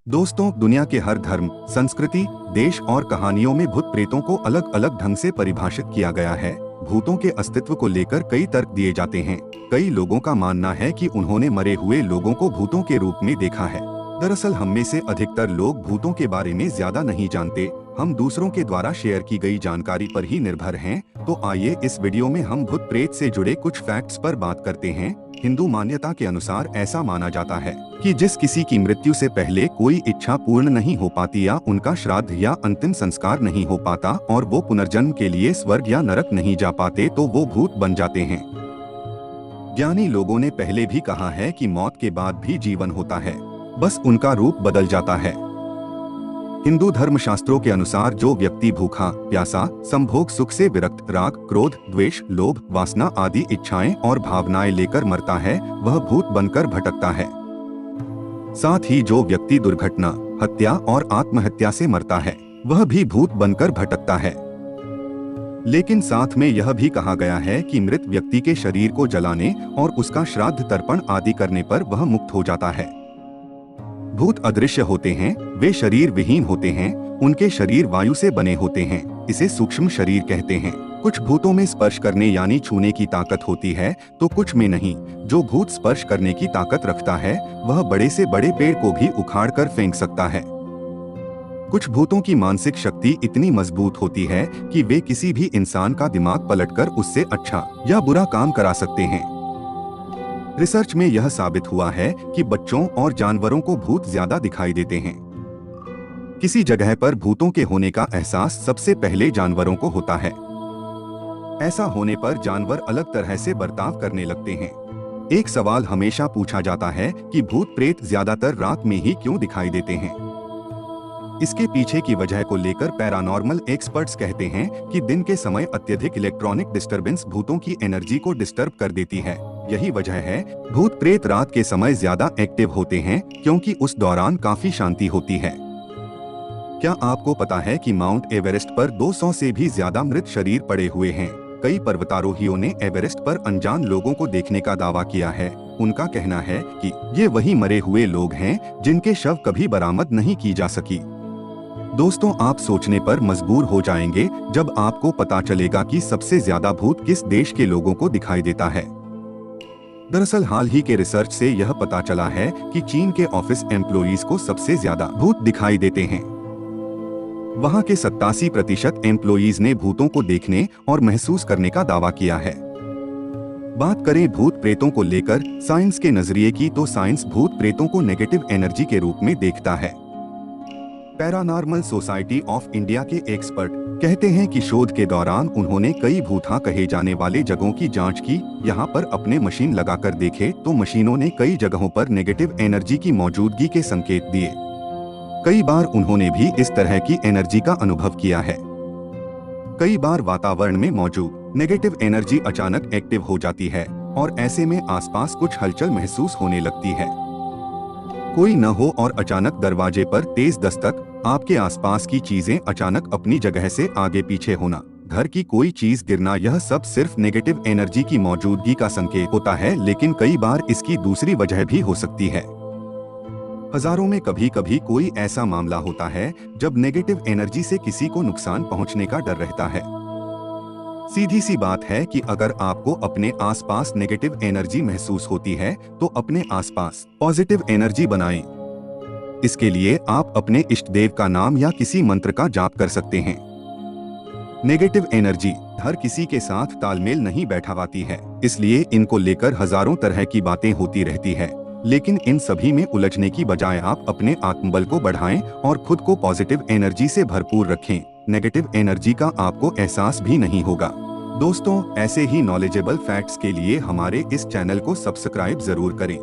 दोस्तों, दुनिया के हर धर्म, संस्कृति, देश और कहानियों में भूत प्रेतों को अलग अलग ढंग से परिभाषित किया गया है। भूतों के अस्तित्व को लेकर कई तर्क दिए जाते हैं। कई लोगों का मानना है कि उन्होंने मरे हुए लोगों को भूतों के रूप में देखा है। दरअसल हम में से अधिकतर लोग भूतों के बारे में ज्यादा नहीं जानते। हम दूसरों के द्वारा शेयर की गई जानकारी पर ही निर्भर हैं। तो आइए इस वीडियो में हम भूत प्रेत से जुड़े कुछ फैक्ट्स पर बात करते हैं। हिंदू मान्यता के अनुसार ऐसा माना जाता है कि जिस किसी की मृत्यु से पहले कोई इच्छा पूर्ण नहीं हो पाती या उनका श्राद्ध या अंतिम संस्कार नहीं हो पाता और वो पुनर्जन्म के लिए स्वर्ग या नरक नहीं जा पाते तो वो भूत बन जाते हैं। ज्ञानी लोगों ने पहले भी कहा है कि मौत के बाद भी जीवन होता है, बस उनका रूप बदल जाता है। हिंदू धर्मशास्त्रों के अनुसार जो व्यक्ति भूखा, प्यासा, संभोग सुख से विरक्त, राग, क्रोध, द्वेष, लोभ, वासना आदि इच्छाएं और भावनाएं लेकर मरता है, वह भूत बनकर भटकता है। साथ ही जो व्यक्ति दुर्घटना, हत्या और आत्महत्या से मरता है, वह भी भूत बनकर भटकता है। लेकिन साथ में यह भी कहा गया है कि मृत व्यक्ति के शरीर को जलाने और उसका श्राद्ध तर्पण आदि करने पर वह मुक्त हो जाता है। भूत अदृश्य होते हैं, वे शरीर विहीन होते हैं, उनके शरीर वायु से बने होते हैं, इसे सूक्ष्म शरीर कहते हैं। कुछ भूतों में स्पर्श करने यानी छूने की ताकत होती है तो कुछ में नहीं। जो भूत स्पर्श करने की ताकत रखता है वह बड़े से बड़े पेड़ को भी उखाड़ कर फेंक सकता है। कुछ भूतों की मानसिक शक्ति इतनी मजबूत होती है कि वे किसी भी इंसान का दिमाग पलटकर उससे अच्छा या बुरा काम करा सकते हैं। रिसर्च में यह साबित हुआ है कि बच्चों और जानवरों को भूत ज्यादा दिखाई देते हैं। किसी जगह पर भूतों के होने का एहसास सबसे पहले जानवरों को होता है। ऐसा होने पर जानवर अलग तरह से बर्ताव करने लगते हैं। एक सवाल हमेशा पूछा जाता है कि भूत प्रेत ज्यादातर रात में ही क्यों दिखाई देते हैं। इसके पीछे की वजह को लेकर पैरानॉर्मल एक्सपर्ट्स कहते हैं कि दिन के समय अत्यधिक इलेक्ट्रॉनिक डिस्टरबेंस भूतों की एनर्जी को डिस्टर्ब कर देती है। यही वजह है भूत प्रेत रात के समय ज्यादा एक्टिव होते हैं, क्योंकि उस दौरान काफी शांति होती है। क्या आपको पता है कि माउंट एवरेस्ट पर 200 से भी ज्यादा मृत शरीर पड़े हुए हैं। कई पर्वतारोहियों ने एवरेस्ट पर अनजान लोगों को देखने का दावा किया है। उनका कहना है कि ये वही मरे हुए लोग हैं जिनके शव कभी बरामद नहीं की जा सकी। दोस्तों, आप सोचने पर मजबूर हो जाएंगे जब आपको पता चलेगा कि सबसे ज्यादा भूत किस देश के लोगों को दिखाई देता है। दरअसल हाल ही के रिसर्च से यह पता चला है कि चीन के ऑफिस एम्प्लॉइज को सबसे ज्यादा भूत दिखाई देते हैं। वहां के 87% एम्प्लॉइज ने भूतों को देखने और महसूस करने का दावा किया है। बात करें भूत प्रेतों को लेकर साइंस के नजरिए की, तो साइंस भूत प्रेतों को नेगेटिव एनर्जी के रूप में देखता है। पैरानॉर्मल सोसाइटी ऑफ इंडिया के एक्सपर्ट कहते हैं कि शोध के दौरान उन्होंने कई भूता कहे जाने वाले जगहों की जांच की। यहां पर अपने मशीन लगाकर देखे तो मशीनों ने कई जगहों पर नेगेटिव एनर्जी की मौजूदगी के संकेत दिए। कई बार उन्होंने भी इस तरह की एनर्जी का अनुभव किया है। कई बार वातावरण में मौजूद नेगेटिव एनर्जी अचानक एक्टिव हो जाती है और ऐसे में आसपास कुछ हलचल महसूस होने लगती है। कोई न हो और अचानक दरवाजे पर तेज दस्तक, आपके आसपास की चीजें अचानक अपनी जगह से आगे पीछे होना, घर की कोई चीज गिरना, यह सब सिर्फ नेगेटिव एनर्जी की मौजूदगी का संकेत होता है। लेकिन कई बार इसकी दूसरी वजह भी हो सकती है। हजारों में कभी कभी कोई ऐसा मामला होता है जब नेगेटिव एनर्जी से किसी को नुकसान पहुंचने का डर रहता है। सीधी सी बात है कि अगर आपको अपने आसपास नेगेटिव एनर्जी महसूस होती है तो अपने आसपास पॉजिटिव एनर्जी बनाएं। इसके लिए आप अपने इष्ट देव का नाम या किसी मंत्र का जाप कर सकते हैं। नेगेटिव एनर्जी हर किसी के साथ तालमेल नहीं बैठा पाती है, इसलिए इनको लेकर हजारों तरह की बातें होती रहती है। लेकिन इन सभी में उलझने की बजाय आप अपने आत्मबल को बढ़ाएं और खुद को पॉजिटिव एनर्जी से भरपूर रखें। नेगेटिव एनर्जी का आपको एहसास भी नहीं होगा। दोस्तों, ऐसे ही नॉलेजेबल फैक्ट्स के लिए हमारे इस चैनल को सब्सक्राइब जरूर करें।